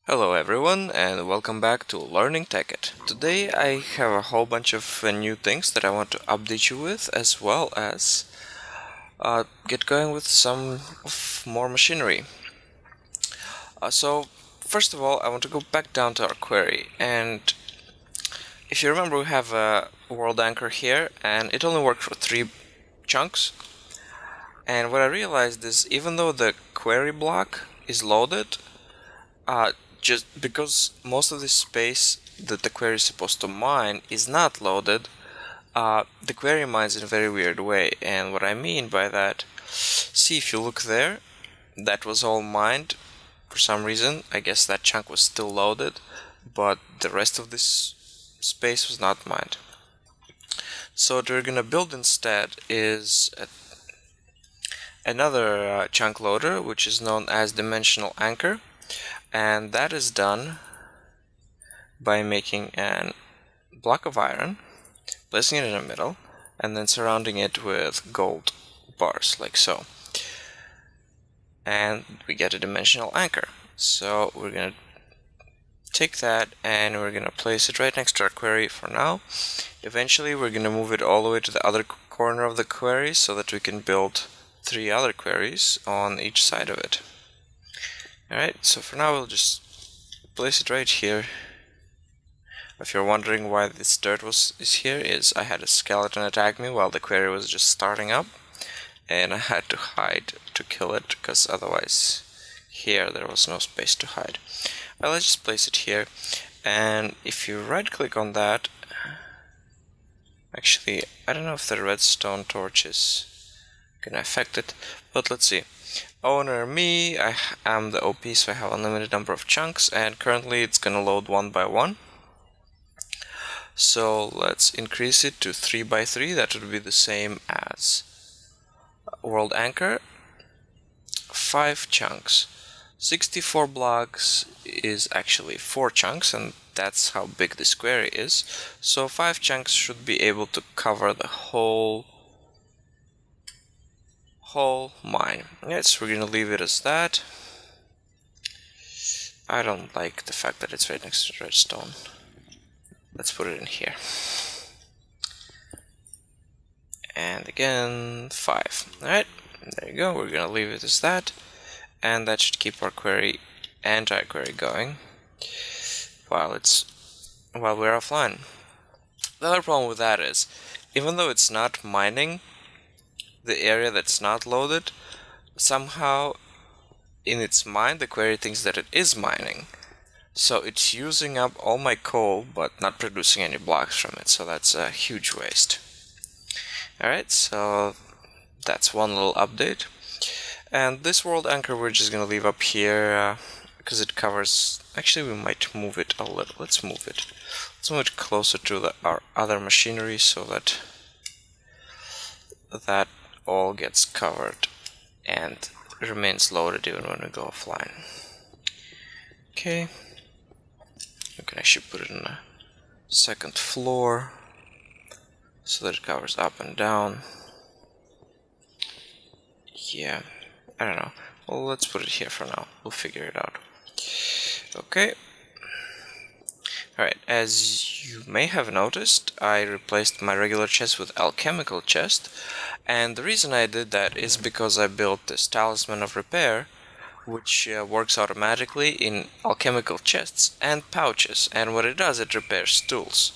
Hello everyone and welcome back to Learning Tekkit. Today I have a whole bunch of new things that I want to update you with, as well as get going with some more machinery. So first of all, I want to go back down to our query, and if you remember, we have a world anchor here and it only worked for 3 chunks. And what I realized is, even though the query block is loaded, just because most of the space that the query is supposed to mine is not loaded, the query mines in a very weird way. And what I mean by that, see, if you look there, that was all mined for some reason. I guess that chunk was still loaded, but the rest of this space was not mined. So what we're gonna build instead is another chunk loader, which is known as dimensional anchor. And that is done by making a block of iron, placing it in the middle, and then surrounding it with gold bars, like so. And we get a dimensional anchor. So we're going to take that and we're going to place it right next to our query for now. Eventually we're going to move it all the way to the other corner of the query so that we can build 3 other queries on each side of it. Alright, so for now we'll just place it right here. If you're wondering why this dirt is here, is I had a skeleton attack me while the query was just starting up, and I had to hide to kill it, because otherwise here there was no space to hide. Well, let's just place it here, and if you right click on that, actually I don't know if the redstone torch is gonna affect it, but let's see. Owner me, I am the OP, so I have unlimited number of chunks, and currently it's gonna load 1 by 1. So let's increase it to 3 by 3. That would be the same as world anchor. 5 chunks. 64 blocks is actually 4 chunks, and that's how big this query is. So 5 chunks should be able to cover the whole mine. Yes, we're gonna leave it as that. I don't like the fact that it's right next to redstone. Let's put it in here. And again, 5. Alright, there you go. We're gonna leave it as that. And that should keep our query, anti-query going while we're offline. The other problem with that is, even though it's not mining the area that's not loaded, somehow in its mind the query thinks that it is mining. So it's using up all my coal but not producing any blocks from it, so that's a huge waste. Alright, so that's one little update. And this world anchor we're just gonna leave up here because it covers, actually we might move it a little. Let's move it closer to our other machinery so that all gets covered and remains loaded even when we go offline. Okay, we can actually put it in the 2nd floor so that it covers up and down. Yeah, I don't know. Well, let's put it here for now. We'll figure it out. Okay. Alright, as you may have noticed, I replaced my regular chest with alchemical chest, and the reason I did that is because I built this Talisman of Repair, which works automatically in alchemical chests and pouches, and what it does, it repairs tools.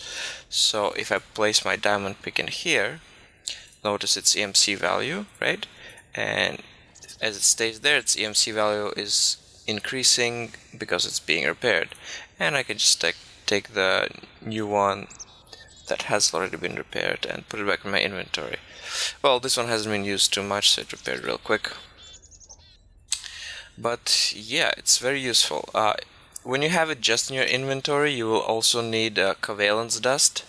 So if I place my diamond pick in here, notice its EMC value, right? And as it stays there, its EMC value is increasing because it's being repaired. And I can just take the new one that has already been repaired and put it back in my inventory. Well, this one hasn't been used too much, so it repaired real quick. But yeah, it's very useful. When you have it just in your inventory, you will also need covalence dust,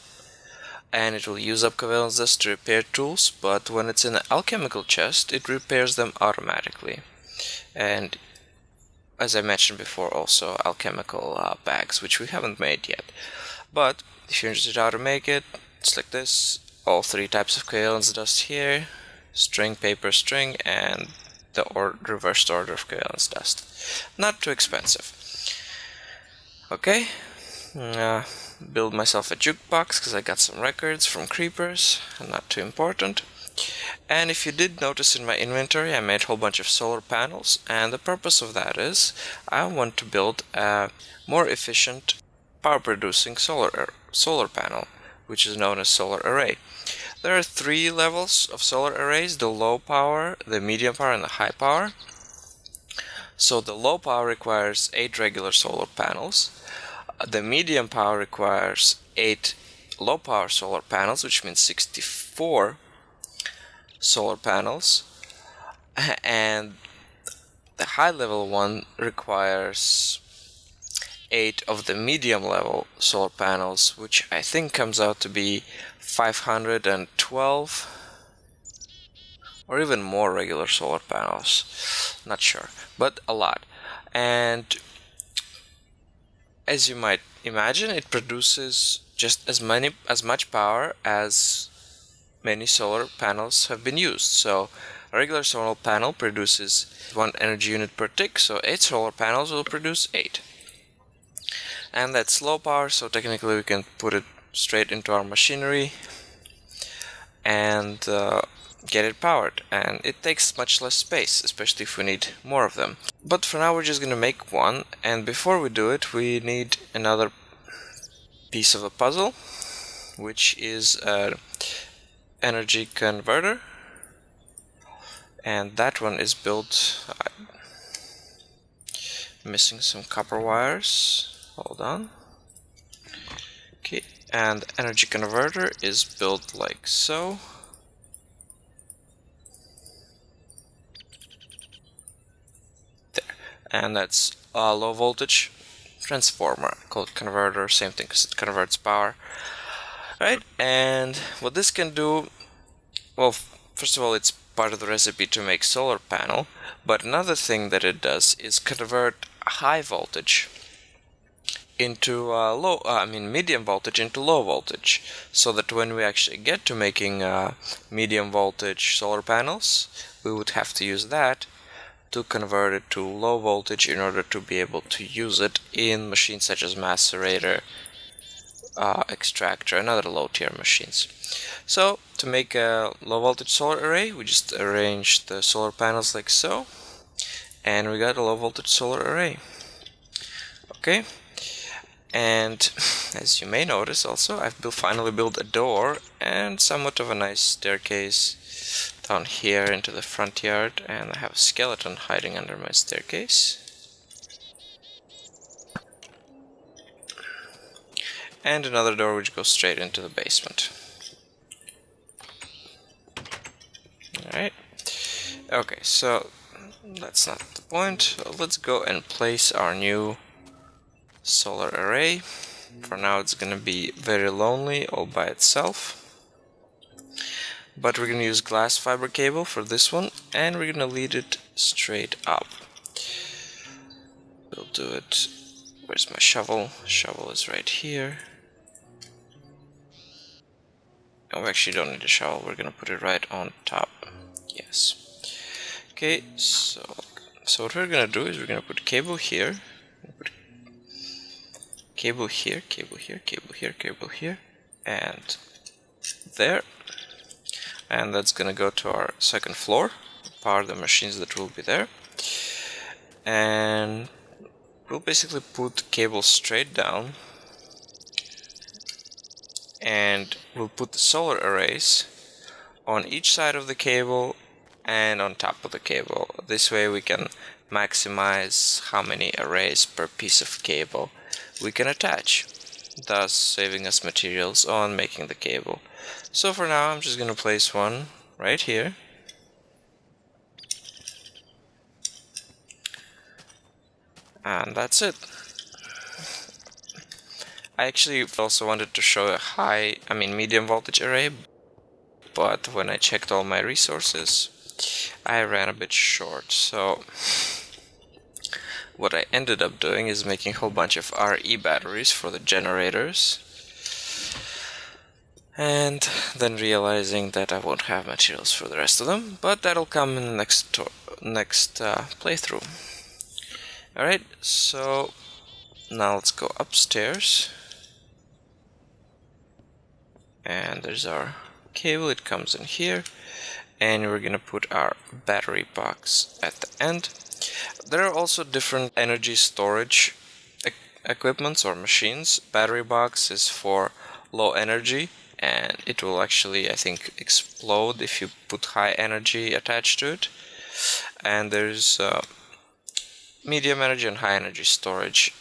and it will use up covalence dust to repair tools, but when it's in an alchemical chest, it repairs them automatically. And as I mentioned before, also alchemical bags, which we haven't made yet. But if you're interested in how to make it, it's like this. All 3 types of covalence dust here, string, paper, string, and the reversed order of covalence dust. Not too expensive. Okay, uh, build myself a jukebox because I got some records from creepers, not too important. And if you did notice in my inventory, I made a whole bunch of solar panels, and the purpose of that is I want to build a more efficient power producing solar panel, which is known as solar array. There are 3 levels of solar arrays: the low power, the medium power, and the high power. So the low power requires 8 regular solar panels. The medium power requires 8 low power solar panels, which means 64 solar panels. And the high level one requires 8 of the medium level solar panels, which I think comes out to be 512 or even more regular solar panels. Not sure, but a lot. And as you might imagine, it produces just as much power as many solar panels have been used. So a regular solar panel produces 1 energy unit per tick, so 8 solar panels will produce 8. And that's low power, so technically we can put it straight into our machinery and get it powered. And it takes much less space, especially if we need more of them. But for now we're just gonna make one, and before we do it we need another piece of a puzzle, which is an energy converter. And that one is built, missing some copper wires. Hold on. Okay, and energy converter is built like so. There. And that's a low voltage transformer, called converter, same thing because it converts power. Right, and what this can do, well, first of all, it's part of the recipe to make solar panel, but another thing that it does is convert high voltage into medium voltage into low voltage, so that when we actually get to making medium voltage solar panels, we would have to use that to convert it to low voltage in order to be able to use it in machines such as macerator, extractor, and other low tier machines. So to make a low voltage solar array, we just arrange the solar panels like so, and we got a low voltage solar array. Okay, and as you may notice also, I've finally built a door and somewhat of a nice staircase down here into the front yard, and I have a skeleton hiding under my staircase. And another door which goes straight into the basement. Alright. Okay, so that's not the point. Let's go and place our new solar array. For now it's gonna be very lonely all by itself. But we're gonna use glass fiber cable for this one, and we're gonna lead it straight up. We'll do it. Where's my shovel? Shovel is right here. Oh, we actually don't need a shovel, we're gonna put it right on top. Yes. Okay, so what we're gonna do is we're gonna put cable here, cable here, cable here, cable here, cable here, and there. And that's gonna go to our second floor, power the machines that will be there. And we'll basically put cable straight down, and we'll put the solar arrays on each side of the cable and on top of the cable. This way we can maximize how many arrays per piece of cable we can attach, thus saving us materials on making the cable. So for now I'm just gonna place one right here. And that's it. I actually also wanted to show a medium voltage array, but when I checked all my resources, I ran a bit short. So what I ended up doing is making a whole bunch of RE batteries for the generators, and then realizing that I won't have materials for the rest of them, but that'll come in the next playthrough. Alright, so Now let's go upstairs. And there's our cable, it comes in here. And we're gonna put our battery box at the end. There are also different energy storage equipments or machines. Battery box is for low energy, and it will actually, I think, explode if you put high energy attached to it. And there's medium energy and high energy storage,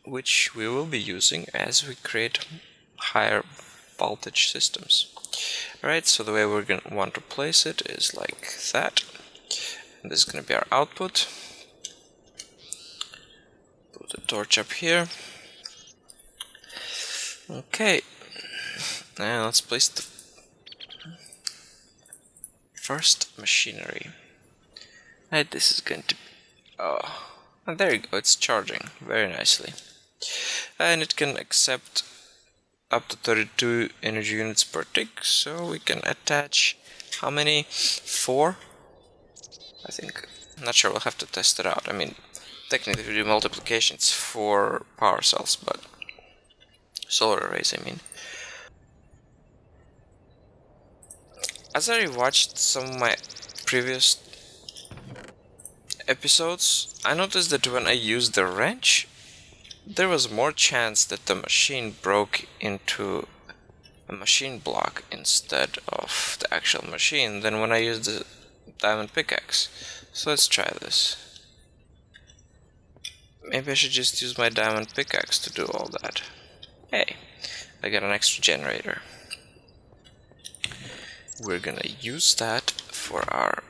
which we will be using as we create higher voltage systems. Alright, so the way we're going to want to place it is like that. And this is going to be our output. Put the torch up here. Okay, now let's place the first machinery. And this is going to... oh, and there you go, it's charging very nicely. And it can accept up to 32 energy units per tick, so we can attach how many? 4? I think. I'm not sure, we'll have to test it out. I mean, technically if we do multiplication it's 4 power cells, but solar arrays, I mean. As I watched some of my previous episodes, I noticed that when I used the wrench, there was more chance that the machine broke into a machine block instead of the actual machine than when I used the diamond pickaxe. So let's try this. Maybe I should just use my diamond pickaxe to do all that. Hey, I got an extra generator. We're gonna use that for our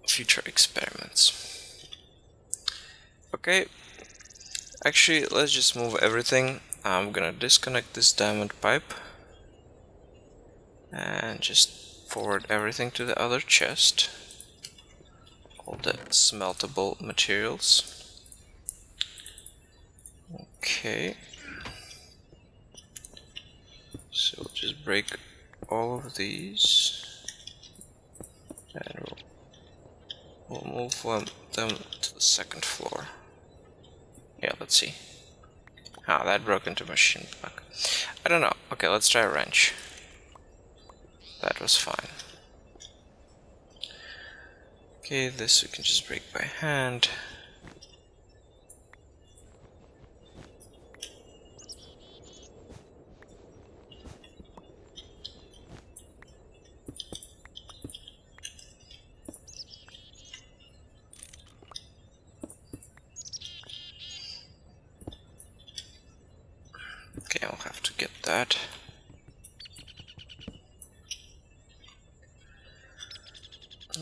future experiments. Okay. Actually, let's just move everything. I'm gonna disconnect this diamond pipe and just forward everything to the other chest. All the smeltable materials. Okay. So we'll just break all of these and we'll move them to the second floor. Yeah, let's see. Ah, that broke into machine block. I don't know. Okay, let's try a wrench. That was fine. Okay, this we can just break by hand. Okay, I'll have to get that.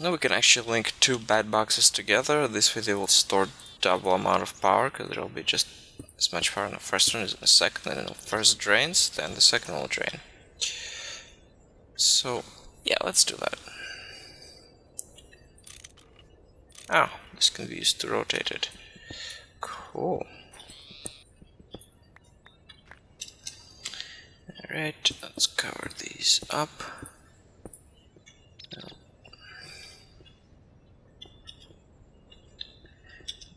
Now we can actually link 2 bad boxes together. This way they will store double amount of power, because there will be just as much power in the first one as in the second, and the first drains, then the second will drain. So, yeah, let's do that. Oh, this can be used to rotate it. Cool. Alright, let's cover these up.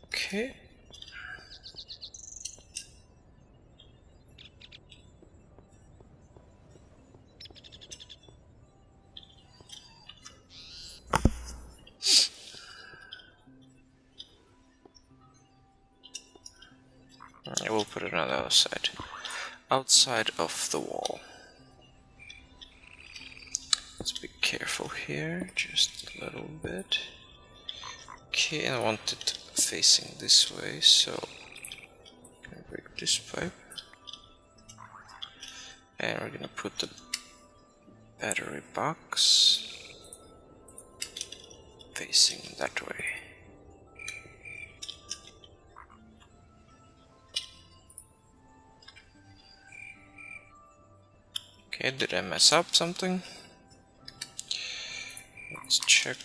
Okay. I will put it on the other side. Outside of the wall. Let's be careful here, just a little bit. Okay, and I want it facing this way, so I'm gonna break this pipe. And we're gonna put the battery box facing that way. Okay, did I mess up something? Let's check.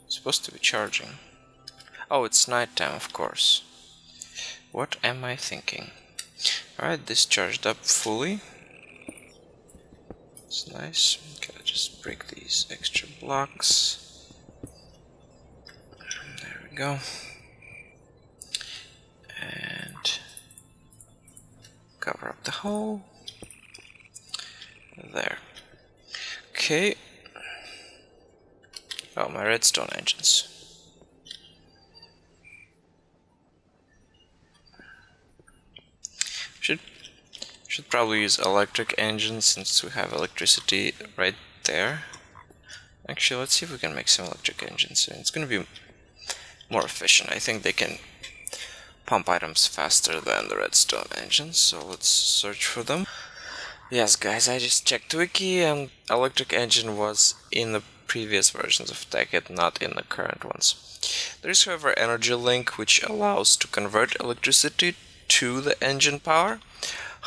It's supposed to be charging. Oh, it's nighttime, of course. What am I thinking? Alright, this charged up fully. It's nice. Okay, I'll just break these extra blocks. go. And cover up the hole. There. Okay. Oh, my redstone engines. Should probably use electric engines since we have electricity right there. Actually, let's see if we can make some electric engines. It's gonna be more efficient. I think they can pump items faster than the redstone engines, so let's search for them. Yes, guys, I just checked Wiki, and electric engine was in the previous versions of Tekkit, not in the current ones. There is, however, energy link, which allows to convert electricity to the engine power.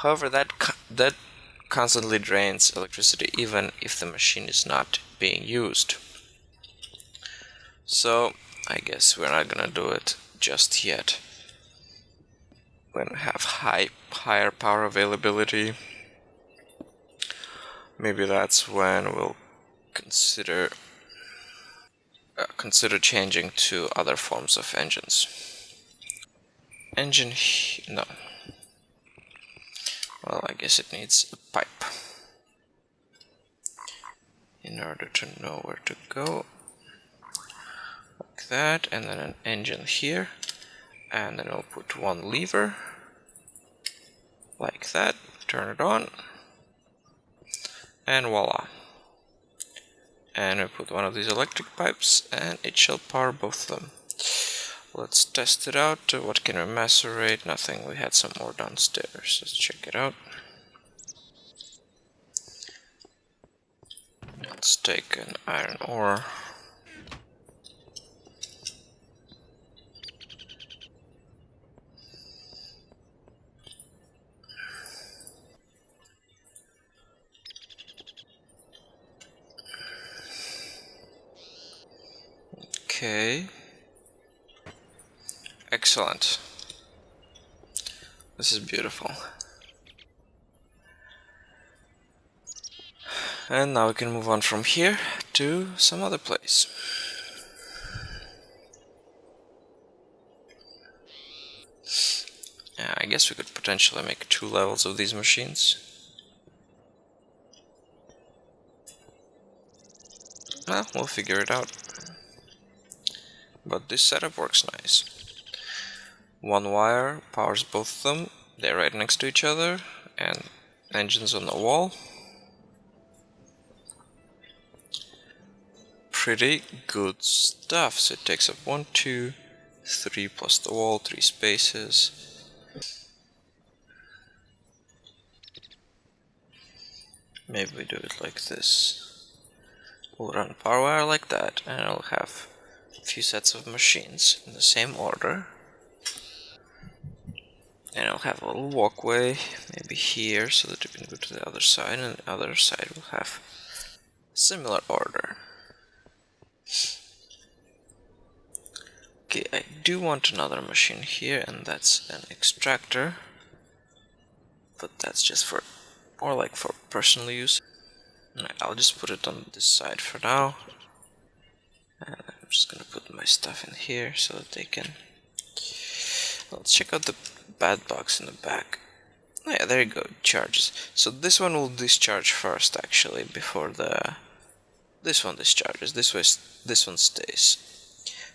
However, that constantly drains electricity even if the machine is not being used. So I guess we're not gonna do it just yet. When we have higher power availability, maybe that's when we'll consider changing to other forms of engines. No. Well, I guess it needs a pipe in order to know where to go. Like that, and then an engine here, and then we'll put one lever like that, turn it on, and voila. And we put one of these electric pipes, and it shall power both of them. Let's test it out. What can we macerate? Nothing. We had some more downstairs. Let's check it out. Let's take an iron ore. Okay. Excellent. This is beautiful. And now we can move on from here to some other place. Yeah, I guess we could potentially make 2 levels of these machines. Well, we'll figure it out. But this setup works nice. One wire powers both of them. They're right next to each other, and engines on the wall. Pretty good stuff. So it takes up 1, 2, 3 plus the wall, 3 spaces. Maybe we do it like this. We'll run power wire like that, and I'll have a few sets of machines in the same order. And I'll have a little walkway, maybe here, so that you can go to the other side, and the other side will have similar order. Okay, I do want another machine here, and that's an extractor. But that's just for, more like for personal use. I'll just put it on this side for now. And I'm just gonna put my stuff in here so that they can... Let's check out the bad box in the back. Oh yeah, there you go, it charges. So this one will discharge first actually, before this one discharges. This one stays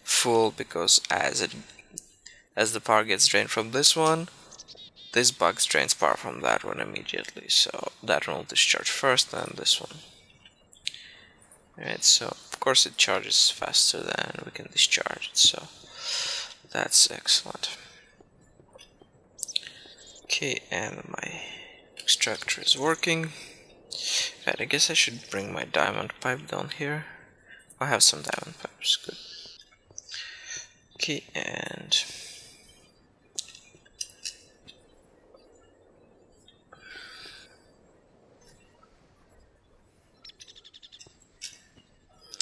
full because as the power gets drained from this one, this box drains power from that one immediately. So that one will discharge first, then this one. Alright, so of course it charges faster than we can discharge it, so that's excellent. Okay, and my extractor is working. Right, I guess I should bring my diamond pipe down here. I have some diamond pipes, good. Okay, and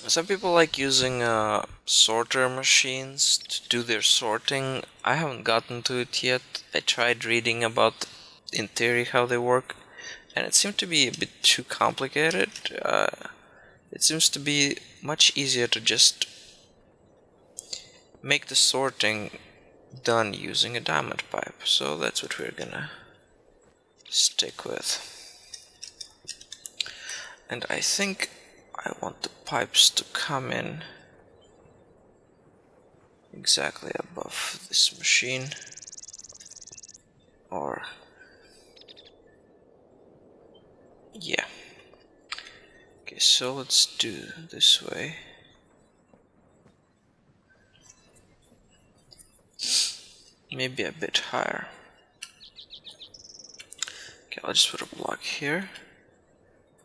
some people like using sorter machines to do their sorting. I haven't gotten to it yet. I tried reading about, in theory, how they work, and it seemed to be a bit too complicated. It seems to be much easier to just make the sorting done using a diamond pipe. So that's what we're gonna stick with. And I think I want the pipes to come in exactly above this machine, or yeah. Okay, so let's do this way. Maybe a bit higher. Okay, I'll just put a block here,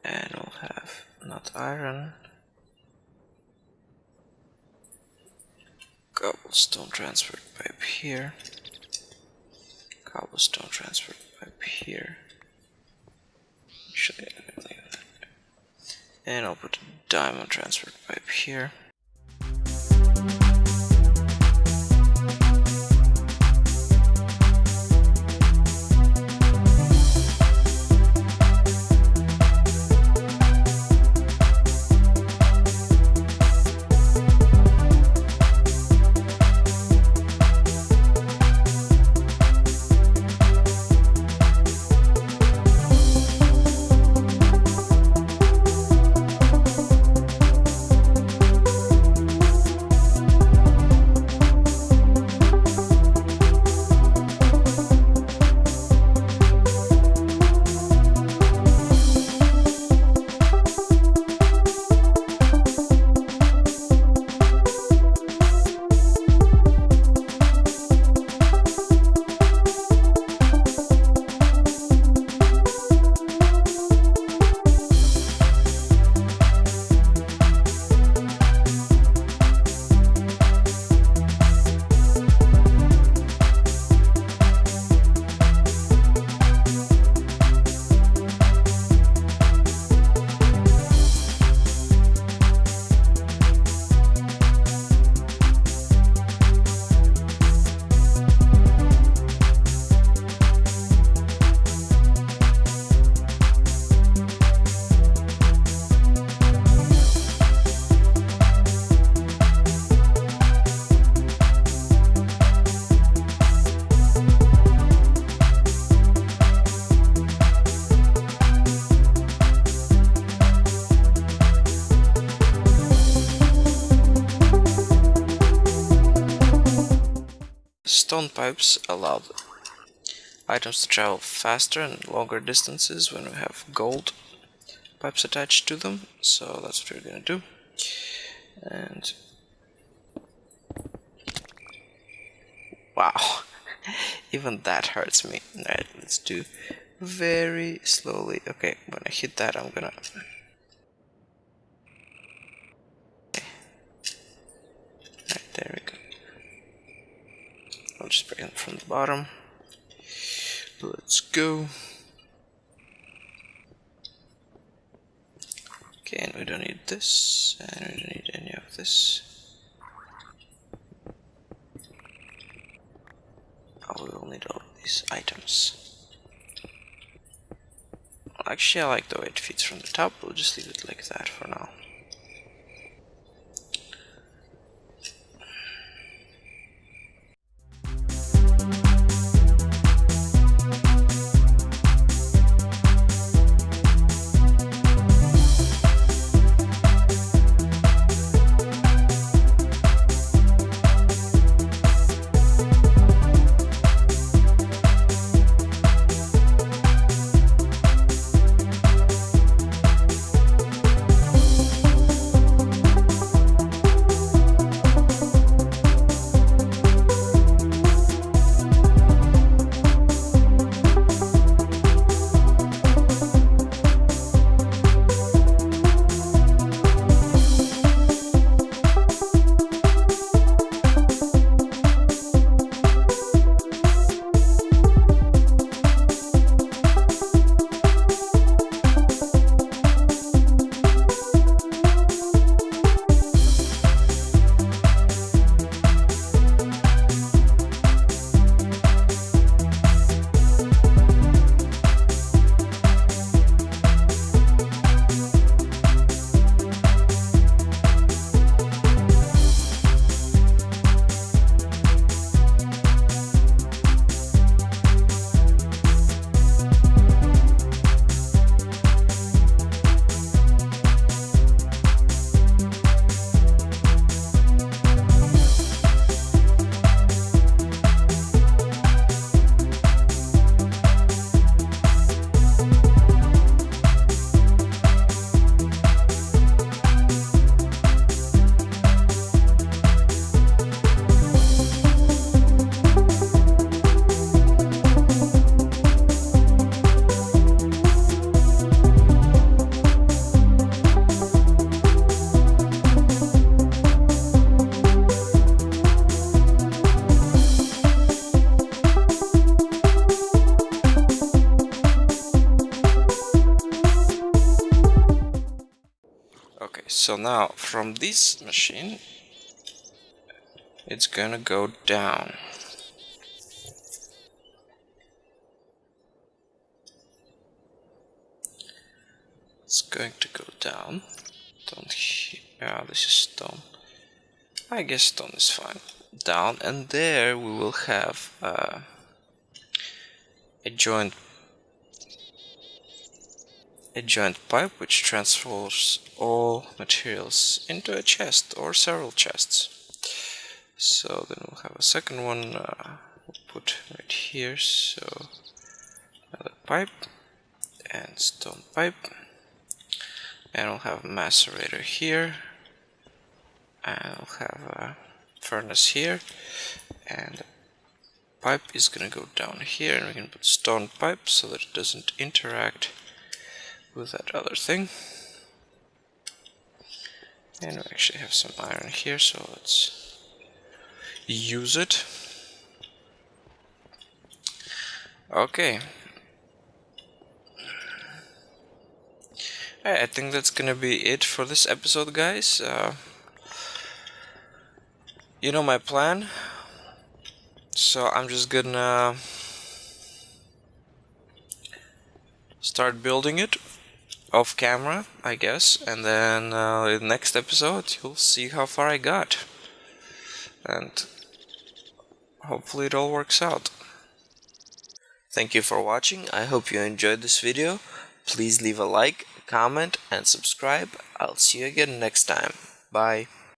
and we'll have not iron, cobblestone transfer pipe here, cobblestone transfer pipe here. Actually, I'm gonna leave that. And I'll put a diamond transfer pipe here. Stone pipes allow items to travel faster and longer distances when we have gold pipes attached to them, so that's what we're gonna do. And wow, even that hurts me. Alright, let's do very slowly. Okay, when I hit that, I'm gonna... Alright, there we go. I'll just bring it from the bottom. Let's go. Okay, and we don't need this, and we don't need any of this. Oh, we will need all of these items. Actually, I like the way it fits from the top. We'll just leave it like that for now. So now from this machine, it's gonna go down. It's going to go down. Yeah, this is stone. I guess stone is fine. Down, and there we will have a joint pipe which transfers all materials into a chest or several chests. So then we'll have a second one we'll put right here. So another pipe and stone pipe, and we'll have a macerator here, and we'll have a furnace here, and the pipe is gonna go down here, and we can put stone pipe so that it doesn't interact with that other thing. And we actually have some iron here, so let's use it. Okay. I think that's gonna be it for this episode, guys. You know my plan, so I'm just gonna start building it off camera, I guess, and then in the next episode you'll see how far I got, and hopefully it all works out. Thank you for watching. I hope you enjoyed this video. Please leave a like, comment, and subscribe. I'll see you again next time. Bye.